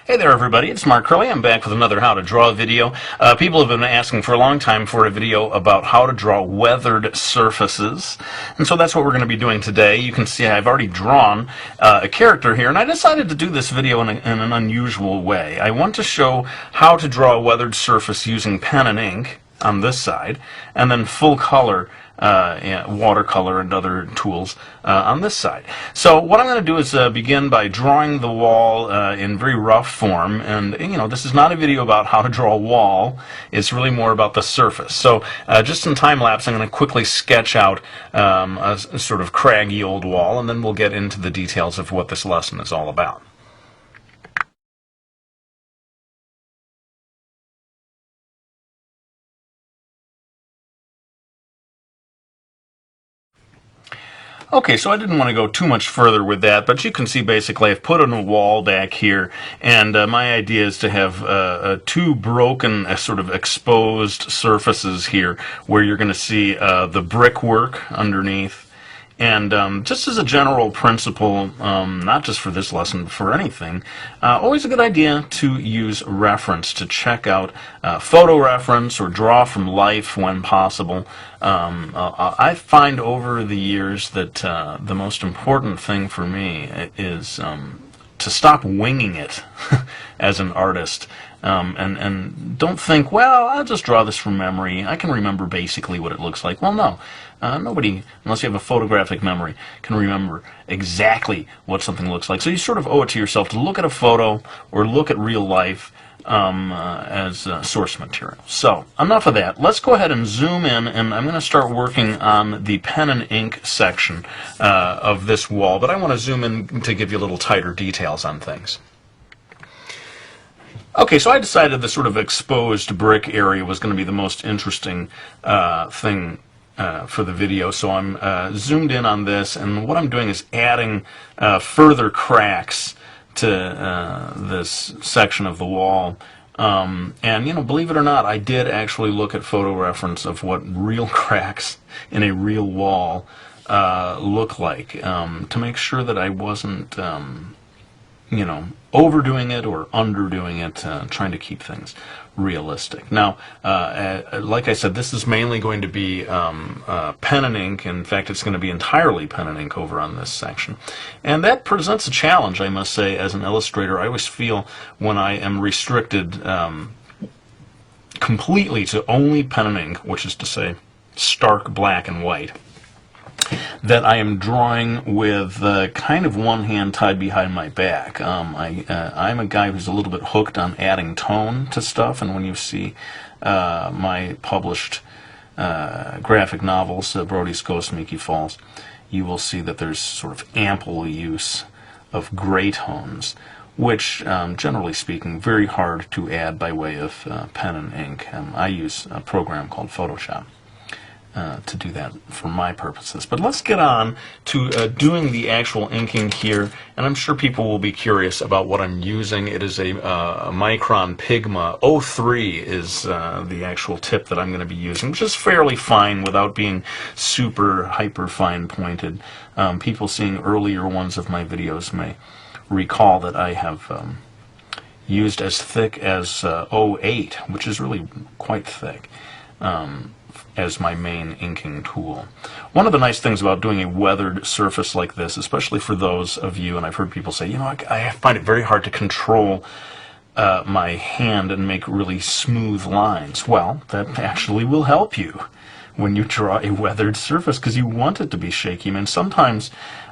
Hey there everybody, it's Mark Curley. I'm back with another how to draw video. People have been asking for a long time for a video about how to draw weathered surfaces, and so that's what we're going to be doing today. You can see I've already drawn a character here, and I decided to do this video in an unusual way. I want to show how to draw a weathered surface using pen and ink on this side, and then full color watercolor and other tools on this side. So what I'm going to do is begin by drawing the wall in very rough form, and this is not a video about how to draw a wall. It's really more about the surface. So just in time lapse, I'm going to quickly sketch out a sort of craggy old wall, and then we'll get into the details of what this lesson is all about. Okay, so I didn't want to go too much further with that, but you can see basically I've put in a wall back here, and my idea is to have two broken, sort of exposed surfaces here where you're going to see the brickwork underneath. And just as a general principle, not just for this lesson, but for anything, always a good idea to use reference, to check out photo reference or draw from life when possible. I find over the years that the most important thing for me is to stop winging it as an artist. And don't think, well, I'll just draw this from memory. I can remember basically what it looks like. Well, no. Nobody, unless you have a photographic memory, can remember exactly what something looks like. So you sort of owe it to yourself to look at a photo or look at real life as source material. So, enough of that. Let's go ahead and zoom in, and I'm going to start working on the pen and ink section of this wall, but I want to zoom in to give you a little tighter details on things. Okay, so I decided the sort of exposed brick area was going to be the most interesting thing for the video, so I'm zoomed in on this, and what I'm doing is adding further cracks to this section of the wall. And believe it or not, I did actually look at photo reference of what real cracks in a real wall look like, to make sure that I wasn't overdoing it or underdoing it, trying to keep things realistic. Now, like I said, this is mainly going to be pen and ink. In fact, it's going to be entirely pen and ink over on this section. And that presents a challenge, I must say, as an illustrator. I always feel when I am restricted completely to only pen and ink, which is to say stark black and white, that I am drawing with kind of one hand tied behind my back. I'm a guy who's a little bit hooked on adding tone to stuff, and when you see my published graphic novels, Brody's Ghost, Mickey Falls, you will see that there's sort of ample use of gray tones, which, generally speaking, very hard to add by way of pen and ink. I use a program called Photoshop to do that for my purposes. But let's get on to doing the actual inking here, and I'm sure people will be curious about what I'm using. It is a Micron Pigma 03 is the actual tip that I'm going to be using, which is fairly fine without being super hyper fine pointed. People seeing earlier ones of my videos may recall that I have used as thick as 08, which is really quite thick, as my main inking tool. One of the nice things about doing a weathered surface like this, especially for those of you, and I've heard people say, I find it very hard to control my hand and make really smooth lines. Well, that actually will help you when you draw a weathered surface, because you want it to be shaky. I mean, sometimes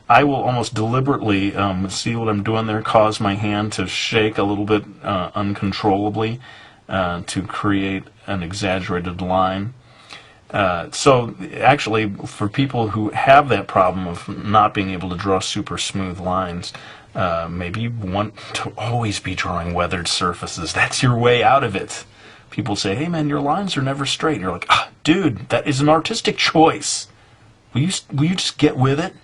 I will almost deliberately see what I'm doing there, cause my hand to shake a little bit uncontrollably to create an exaggerated line. So actually, for people who have that problem of not being able to draw super smooth lines, maybe you want to always be drawing weathered surfaces. That's your way out of it. People say, hey man, your lines are never straight. And you're like, dude, that is an artistic choice. Will you just get with it?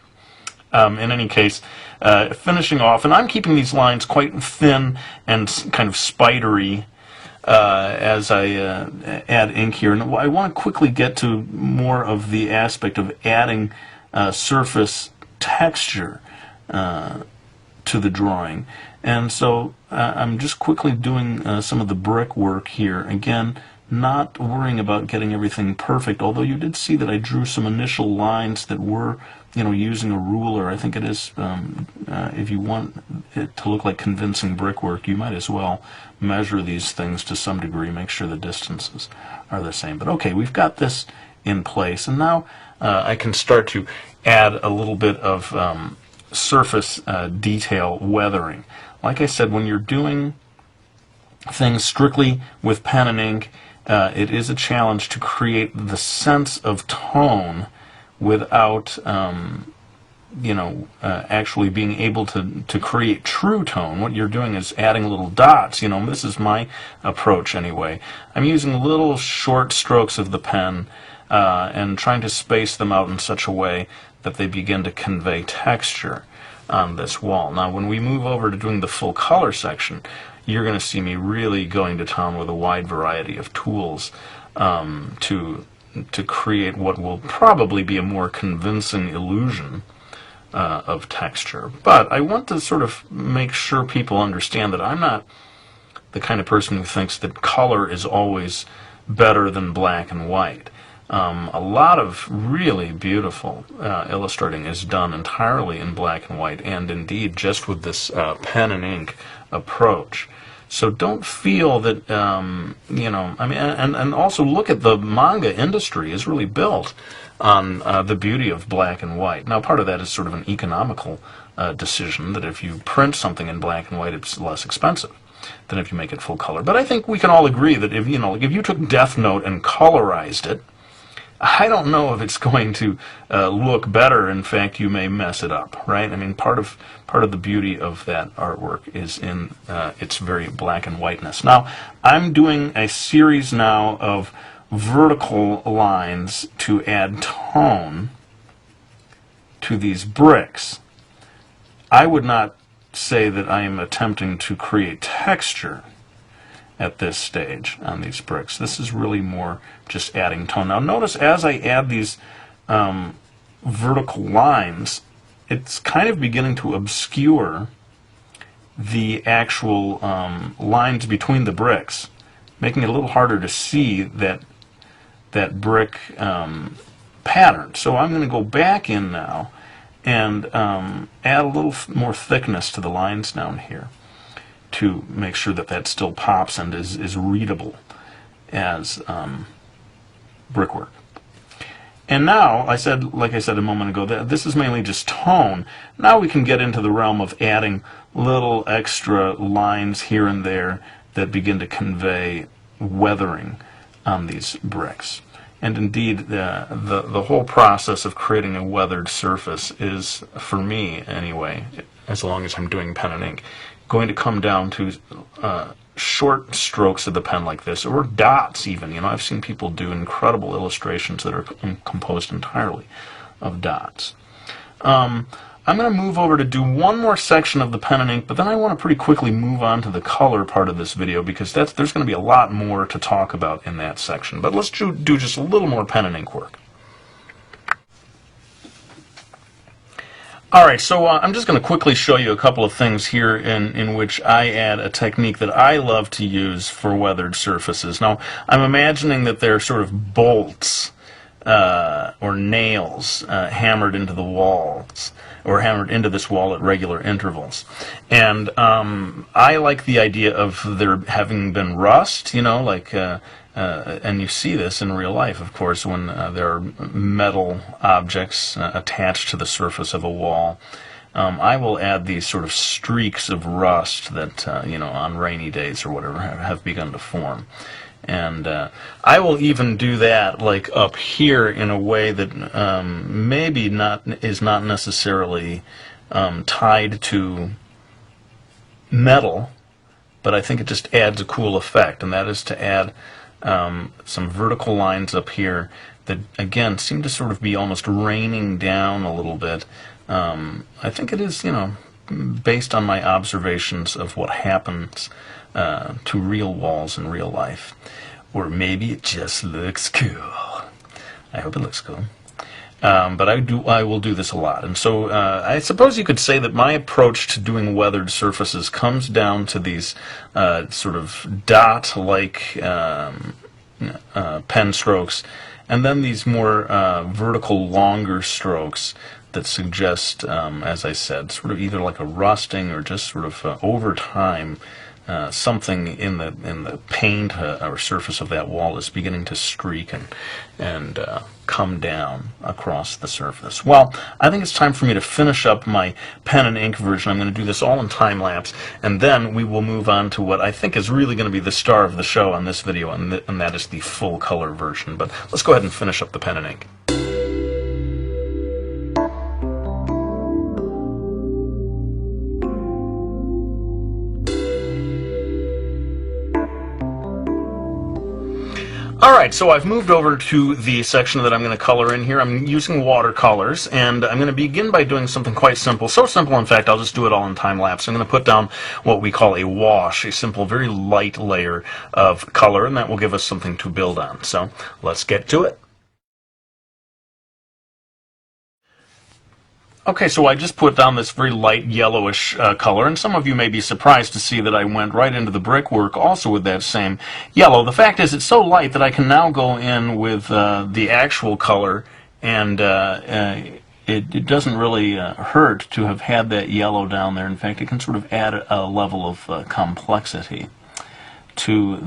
In any case, finishing off, and I'm keeping these lines quite thin and kind of spidery as I add ink here. And I want to quickly get to more of the aspect of adding surface texture to the drawing. And so I'm just quickly doing some of the brickwork here. Again, not worrying about getting everything perfect, although you did see that I drew some initial lines that were, using a ruler. I think it is, if you want it to look like convincing brickwork, you might as well measure these things to some degree, make sure the distances are the same. But okay, we've got this in place, and now I can start to add a little bit of surface detail weathering. Like I said, when you're doing things strictly with pen and ink, it is a challenge to create the sense of tone without, actually being able to create true tone. What you're doing is adding little dots. This is my approach anyway. I'm using little short strokes of the pen and trying to space them out in such a way that they begin to convey texture on this wall. Now, when we move over to doing the full color section, you're going to see me really going to town with a wide variety of tools to create what will probably be a more convincing illusion of texture. But I want to sort of make sure people understand that I'm not the kind of person who thinks that color is always better than black and white. A lot of really beautiful illustrating is done entirely in black and white, and indeed just with this pen and ink approach. So don't feel that, and also look at the manga industry is really built on the beauty of black and white. Now, part of that is sort of an economical decision, that if you print something in black and white, it's less expensive than if you make it full color. But I think we can all agree that if you took Death Note and colorized it, I don't know if it's going to look better. In fact, you may mess it up, right? I mean, part of the beauty of that artwork is in its very black and whiteness. Now, I'm doing a series now of vertical lines to add tone to these bricks. I would not say that I am attempting to create texture at this stage on these bricks. This is really more just adding tone. Now notice as I add these vertical lines, it's kind of beginning to obscure the actual lines between the bricks, making it a little harder to see that brick pattern. So I'm going to go back in now and add a little more thickness to the lines down here to make sure that still pops and is readable as brickwork. And now, like I said a moment ago, that this is mainly just tone. Now we can get into the realm of adding little extra lines here and there that begin to convey weathering on these bricks. And indeed, the whole process of creating a weathered surface is, for me anyway, as long as I'm doing pen and ink, going to come down to short strokes of the pen like this, or dots even. I've seen people do incredible illustrations that are composed entirely of dots. I'm going to move over to do one more section of the pen and ink, but then I want to pretty quickly move on to the color part of this video, because there's going to be a lot more to talk about in that section. But let's do just a little more pen and ink work. All right, so I'm just going to quickly show you a couple of things here in which I add a technique that I love to use for weathered surfaces. Now, I'm imagining that they're sort of bolts or nails hammered into the walls, or hammered into this wall at regular intervals. And I like the idea of there having been rust, and you see this in real life, of course, when there are metal objects attached to the surface of a wall. I will add these sort of streaks of rust that, on rainy days or whatever, have begun to form. And I will even do that, like up here, in a way that maybe is not necessarily tied to metal, but I think it just adds a cool effect, and that is to add some vertical lines up here that, again, seem to sort of be almost raining down a little bit. I think it is, based on my observations of what happens to real walls in real life. Or maybe it just looks cool. I hope it looks cool. But I will do this a lot. And so I suppose you could say that my approach to doing weathered surfaces comes down to these sort of dot-like pen strokes, and then these more vertical, longer strokes that suggest, as I said, sort of either like a rusting or just sort of over time, something in the paint or surface of that wall is beginning to streak and come down across the surface. Well, I think it's time for me to finish up my pen and ink version. I'm going to do this all in time lapse, and then we will move on to what I think is really going to be the star of the show on this video, and that is the full color version. But let's go ahead and finish up the pen and ink. Alright, so I've moved over to the section that I'm going to color in here. I'm using watercolors, and I'm going to begin by doing something quite simple. So simple, in fact, I'll just do it all in time-lapse. I'm going to put down what we call a wash, a simple, very light layer of color, and that will give us something to build on. So let's get to it. Okay, so I just put down this very light yellowish color, and some of you may be surprised to see that I went right into the brickwork also with that same yellow. The fact is, it's so light that I can now go in with the actual color, and it doesn't really hurt to have had that yellow down there. In fact, it can sort of add a level of complexity to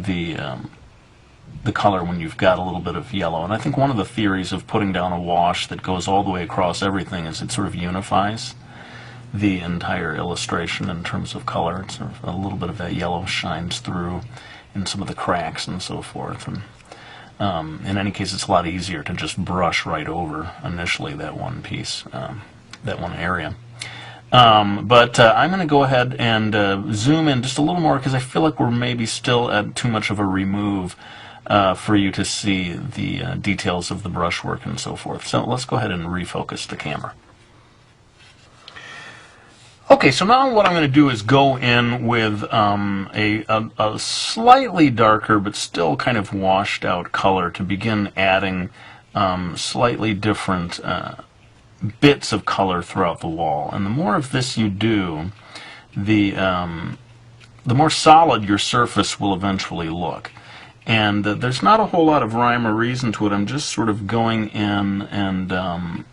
the color when you've got a little bit of yellow. And I think one of the theories of putting down a wash that goes all the way across everything is it sort of unifies the entire illustration in terms of color. It's sort of a little bit of that yellow shines through in some of the cracks and so forth. And in any case, it's a lot easier to just brush right over initially that one piece, that one area. But I'm going to go ahead and zoom in just a little more because I feel like we're maybe still at too much of a remove for you to see the details of the brushwork and so forth. So let's go ahead and refocus the camera. Okay, so now what I'm going to do is go in with a slightly darker but still kind of washed out color to begin adding slightly different bits of color throughout the wall. And the more of this you do, the more solid your surface will eventually look. And there's not a whole lot of rhyme or reason to it. I'm just sort of going in and,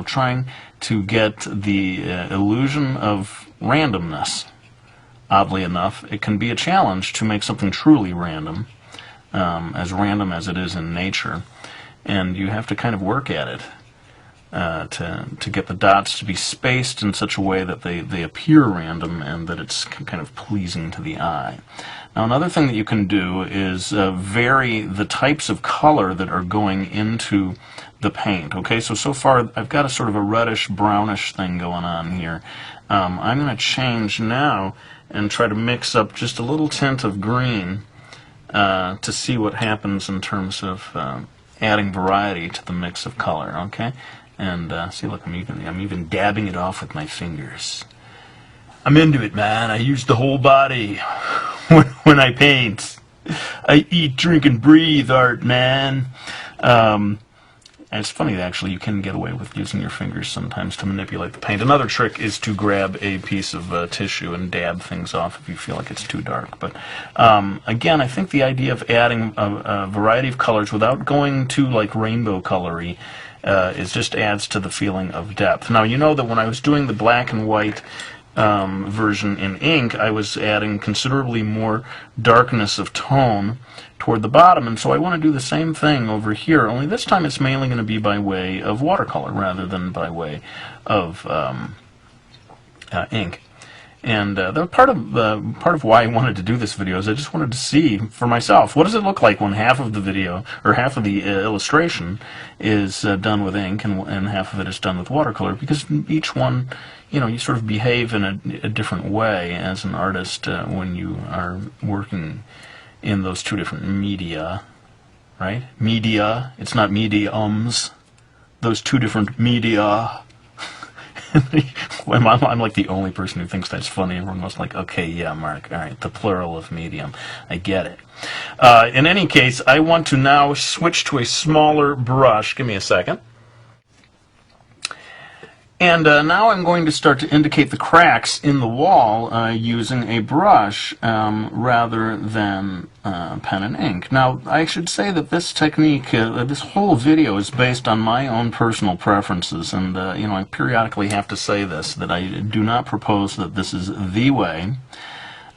trying to get the illusion of randomness. Oddly enough, it can be a challenge to make something truly random as it is in nature. And you have to kind of work at it to get the dots to be spaced in such a way that they appear random and that it's kind of pleasing to the eye. Now, another thing that you can do is vary the types of color that are going into the paint. Okay, so far I've got a sort of a reddish brownish thing going on here. I'm going to change now and try to mix up just a little tint of green to see what happens in terms of adding variety to the mix of color. Okay, and see, look, I'm even dabbing it off with my fingers. I'm into it, man. I use the whole body when I paint. I eat, drink, and breathe art, man. And it's funny, actually, you can get away with using your fingers sometimes to manipulate the paint. Another trick is to grab a piece of tissue and dab things off if you feel like it's too dark. But again, I think the idea of adding a variety of colors without going too like rainbow colory is just adds to the feeling of depth. Now, you know that when I was doing the black and white version in ink, I was adding considerably more darkness of tone toward the bottom, and so I want to do the same thing over here, only this time it's mainly going to be by way of watercolor rather than by way of ink. And the part of why I wanted to do this video is I just wanted to see for myself, what does it look like when half of the video, or half of the illustration is done with ink and half of it is done with watercolor, because each one, you sort of behave in a different way as an artist when you are working in those two different media, right? Media, it's not mediums, those two different media. I'm like the only person who thinks that's funny. Everyone was like, okay, yeah, Mark, all right, the plural of medium. I get it. In any case, I want to now switch to a smaller brush. Give me a second. And now I'm going to start to indicate the cracks in the wall using a brush rather than pen and ink. Now, I should say that this technique, this whole video is based on my own personal preferences, and you know, I periodically have to say this, that I do not propose that this is the way,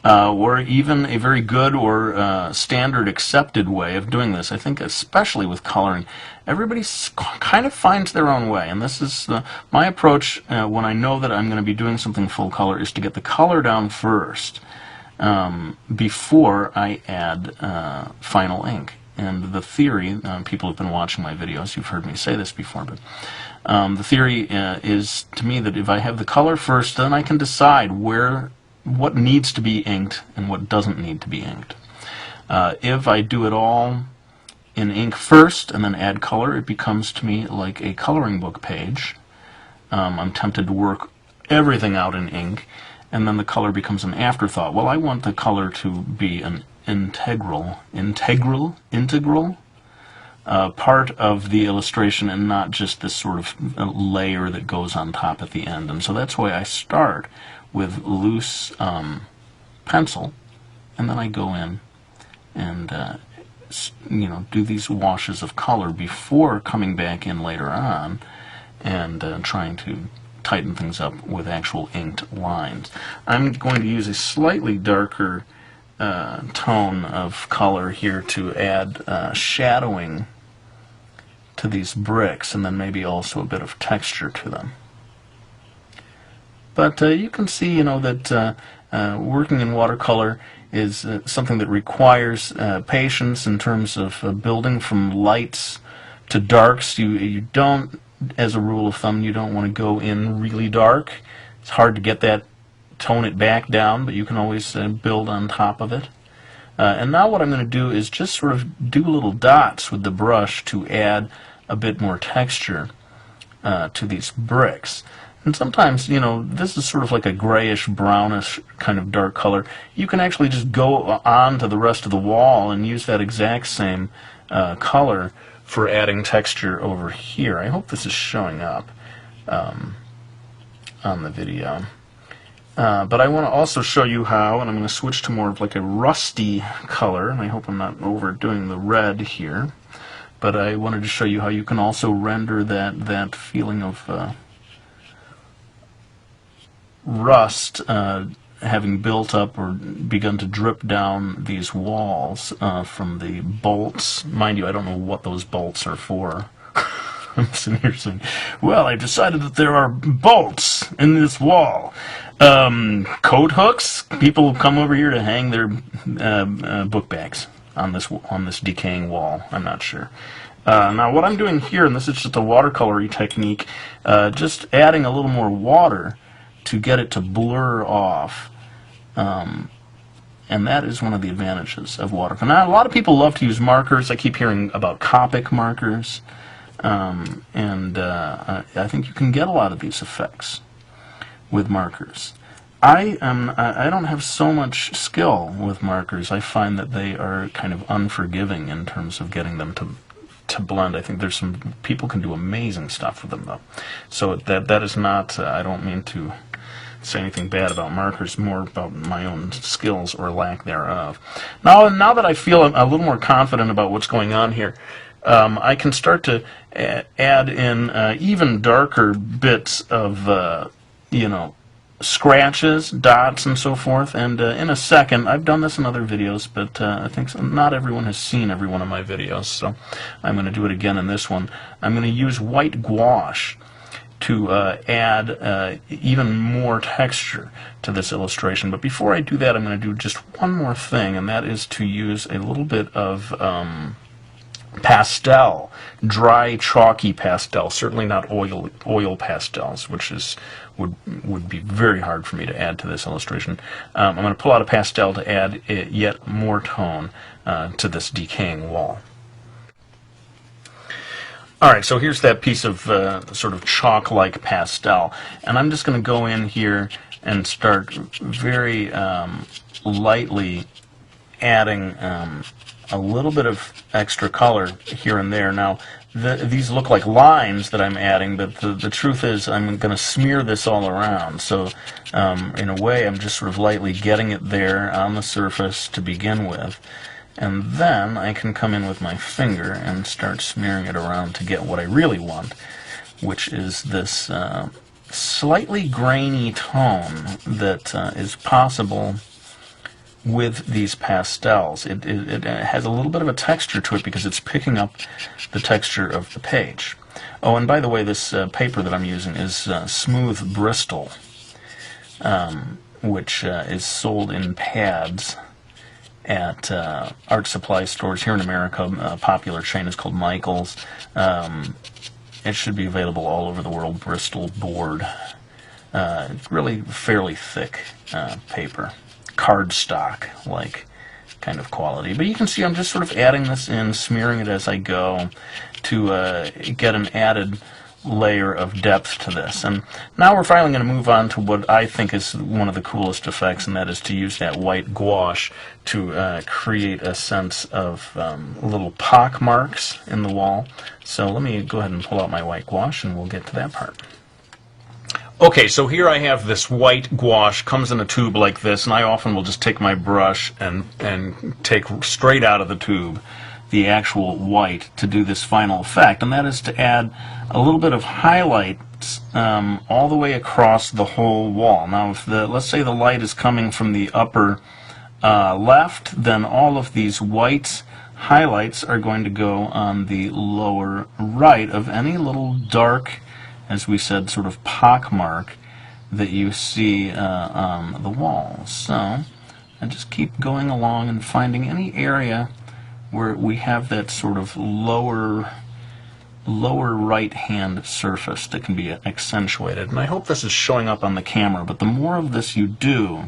or even a very good or standard accepted way of doing this. I think especially with coloring, everybody kind of finds their own way, and this is my approach when I know that I'm going to be doing something full color, is to get the color down first before I add final ink. And the theory, people who've been watching my videos, you've heard me say this before, but the theory is to me that if I have the color first, then I can decide what needs to be inked and what doesn't need to be inked. If I do it all in ink first and then add color, it becomes to me like a coloring book page. I'm tempted to work everything out in ink, and then the color becomes an afterthought. Well, I want the color to be an integral part of the illustration, and not just this sort of layer that goes on top at the end. And so that's why I start with loose pencil, and then I go in and you know, do these washes of color before coming back in later on and trying to tighten things up with actual inked lines. I'm going to use a slightly darker tone of color here to add shadowing to these bricks, and then maybe also a bit of texture to them. But you can see, you know, that working in watercolor is something that requires patience in terms of building from lights to darks. You don't, as a rule of thumb, you don't want to go in really dark. It's hard to get that, tone it back down, but you can always build on top of it. And now what I'm going to do is just sort of do little dots with the brush to add a bit more texture to these bricks. And sometimes, you know, this is sort of like a grayish, brownish kind of dark color. You can actually just go on to the rest of the wall and use that exact same color for adding texture over here. I hope this is showing up on the video. But I want to also show you how, and I'm going to switch to more of like a rusty color, and I hope I'm not overdoing the red here, but I wanted to show you how you can also render that feeling of rust having built up or begun to drip down these walls from the bolts. Mind you, I don't know what those bolts are for. I'm sitting here saying, well, I decided that there are bolts in this wall. Coat hooks? People come over here to hang their book bags on this decaying wall. I'm not sure. Now what I'm doing here, and this is just a watercolory technique, just adding a little more water to get it to blur off. And that is one of the advantages of watercolor. Now, a lot of people love to use markers. I keep hearing about Copic markers. I think you can get a lot of these effects with markers. I don't have so much skill with markers. I find that they are kind of unforgiving in terms of getting them to blend. I think there's some people can do amazing stuff with them, though. So that is not. I don't mean to say anything bad about markers, more about my own skills or lack thereof. Now that I feel a little more confident about what's going on here, I can start to add in even darker bits of, you know, scratches, dots, and so forth. And in a second, I've done this in other videos, but I think not everyone has seen every one of my videos, so I'm going to do it again in this one. I'm going to use white gouache to add even more texture to this illustration. But before I do that, I'm going to do just one more thing, and that is to use a little bit of pastel, dry, chalky pastel. Certainly not oil pastels, which would be very hard for me to add to this illustration. I'm going to pull out a pastel to add yet more tone to this decaying wall. Alright, so here's that piece of sort of chalk-like pastel, and I'm just going to go in here and start very lightly adding a little bit of extra color here and there. Now, these look like lines that I'm adding, but the truth is I'm going to smear this all around. So in a way, I'm just sort of lightly getting it there on the surface to begin with. And then I can come in with my finger and start smearing it around to get what I really want, which is this slightly grainy tone that is possible with these pastels. It has a little bit of a texture to it because it's picking up the texture of the page. Oh, and by the way, this paper that I'm using is smooth Bristol, which is sold in pads at art supply stores here in America. A popular chain is called Michael's. It should be available all over the world. Bristol board. It's really fairly thick paper. Cardstock like kind of quality. But you can see I'm just sort of adding this in, smearing it as I go to get an added layer of depth to this. And now we're finally going to move on to what I think is one of the coolest effects, and that is to use that white gouache to create a sense of little pock marks in the wall. So let me go ahead and pull out my white gouache and we'll get to that part. Okay, so here I have this white gouache, comes in a tube like this, and I often will just take my brush and take straight out of the tube the actual white to do this final effect, and that is to add a little bit of highlights all the way across the whole wall. Now, if let's say the light is coming from the upper left, then all of these white highlights are going to go on the lower right of any little dark, as we said, sort of pockmark that you see on the wall. So I just keep going along and finding any area where we have that sort of lower right hand surface that can be accentuated. And I hope this is showing up on the camera, but the more of this you do,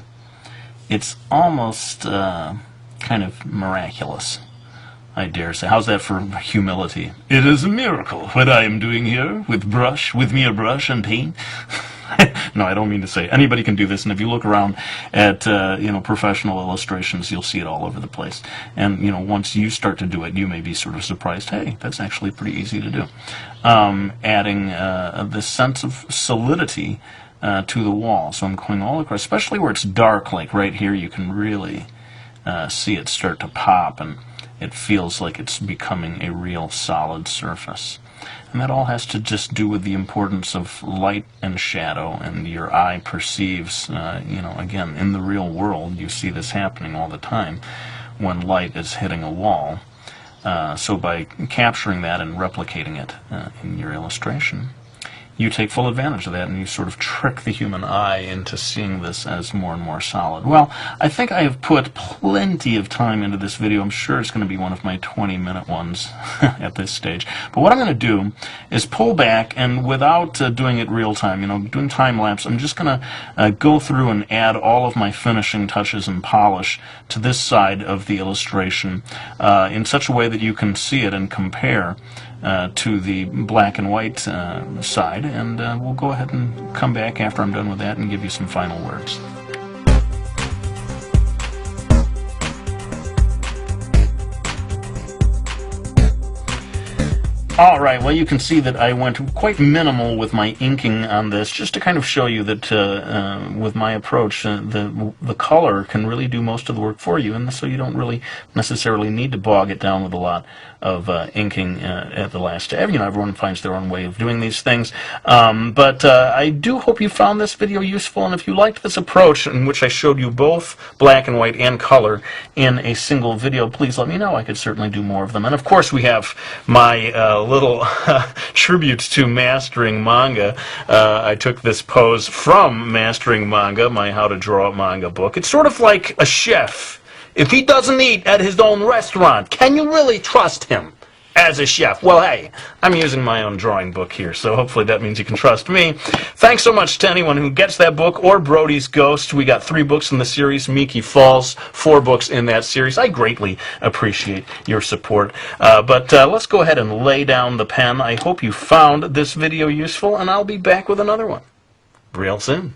it's almost kind of miraculous, I dare say. How's that for humility? It is a miracle what I am doing here with mere brush and paint. No, I don't mean to say anybody can do this, and if you look around at professional illustrations, you'll see it all over the place. And once you start to do it, you may be sort of surprised. Hey, that's actually pretty easy to do. Adding this sense of solidity to the wall. So I'm going all across, especially where it's dark, like right here. You can really see it start to pop, and it feels like it's becoming a real solid surface. And that all has to just do with the importance of light and shadow, and your eye perceives, again, in the real world, you see this happening all the time when light is hitting a wall. So by capturing that and replicating it in your illustration, you take full advantage of that, and you sort of trick the human eye into seeing this as more and more solid. Well, I think I have put plenty of time into this video. I'm sure it's going to be one of my 20-minute ones at this stage. But what I'm going to do is pull back, and without doing it real time, doing time-lapse, I'm just going to go through and add all of my finishing touches and polish to this side of the illustration in such a way that you can see it and compare to the black and white side, and we'll go ahead and come back after I'm done with that and give you some final words. Alright, well, you can see that I went quite minimal with my inking on this, just to kind of show you that with my approach, the color can really do most of the work for you, and so you don't really necessarily need to bog it down with a lot of inking at the last step. Everyone finds their own way of doing these things, but I do hope you found this video useful, and if you liked this approach in which I showed you both black and white and color in a single video, please let me know. I could certainly do more of them. And of course we have my little tribute to Mastering Manga. I took this pose from Mastering Manga, my How to Draw Manga book. It's sort of like a chef. If he doesn't eat at his own restaurant, can you really trust him as a chef? Well, hey, I'm using my own drawing book here, so hopefully that means you can trust me. Thanks so much to anyone who gets that book or Brody's Ghost. We got 3 books in the series. Miki Falls, 4 books in that series. I greatly appreciate your support. But let's go ahead and lay down the pen. I hope you found this video useful, and I'll be back with another one real soon.